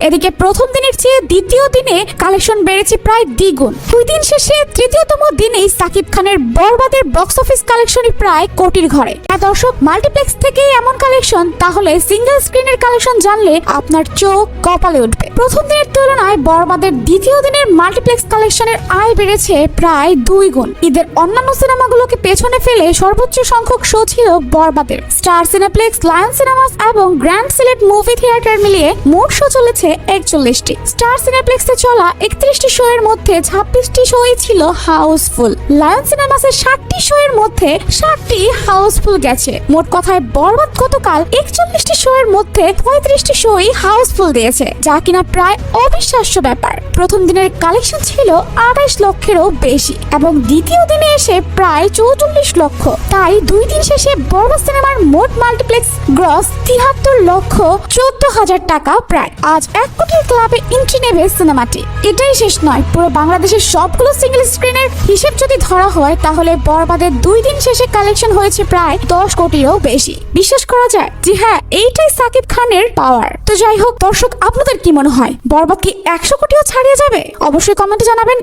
এদিকে প্রথম দিনের চেয়ে দ্বিতীয় দিনে কালেকশন বেড়েছে প্রায় দ্বিগুণ। দুই দিন শেষে তৃতীয়তম দিনেই সাকিব খানের বরবাদের বক্স অফিস কালেকশনই প্রায় কোটির ঘরে। দর্শক, মাল্টিপ্লেক্স থেকে এমন কালেকশন, তাহলে সিঙ্গেল স্ক্রিনের কালেকশন জানলে আপনার চোখ কপালে উঠবে। প্রথম দিনের তুলনায় বরবাদের দ্বিতীয় দিনের মাল্টিপ্লেক্স কালেকশনের আয় বেড়েছে প্রায় 2 গুণ। ঈদের অন্যান্য সিনেমাগুলোকে পেছনে ফেলে সর্বোচ্চ সংখ্যক শো ছিল বরবাদের। স্টার সিনেপ্লেক্স, লায়ন সিনেমাস এবং গ্র্যান্ড সিলেট মুভি থিয়েটার মিলিয়ে মোট শো চলেছে 41টি। স্টার সিনেপ্লেক্সে চলা 31টি শো এর মধ্যে 26টি শোই ছিল হাউসফুল। লায়ন সিনেমাসের 60টি শো এর মধ্যে 60টি হাউসফুল গেছে। মোট কথায় বরবাদ গতকাল 41টি শো এর মধ্যে 35টি শোই হাউসফুল দিয়েছে, যা কিনা প্রায় অবিশ্বাস্য ব্যাপার। প্রথম দিনের কালেকশন ছিল 28 লক্ষেরও বেশি এবং দ্বিতীয় দিনে এসে প্রায় 44 লক্ষ। তাই 2 দিন শেষে বরবাদ সিনেমার মোট মাল্টিপ্লেক্স গ্রস 73 লক্ষ 14,000 টাকা প্রায়। আজ 1 কোটির ক্লাবে এন্ট্রি নেবে সিনেমাটি। এটাই শেষ নয়, পুরো বাংলাদেশের সবগুলো সিঙ্গেল স্ক্রিনের হিসেব যদি ধরা হয় তাহলে বরবাদের 2 দিন শেষে কালেকশন হয়েছে প্রায় 10 কোটিরও বেশি। বিশ্বাস করা যায়? জি হ্যাঁ, এইটাই সাকিব খানের পাওয়ার। তো যাই হোক দর্শক, আপনাদের কি মনে হয়, বরবাদ কি 100 কোটিও ছাড়িয়ে যাবে? অবশ্যই কমেন্টে জানাবেন।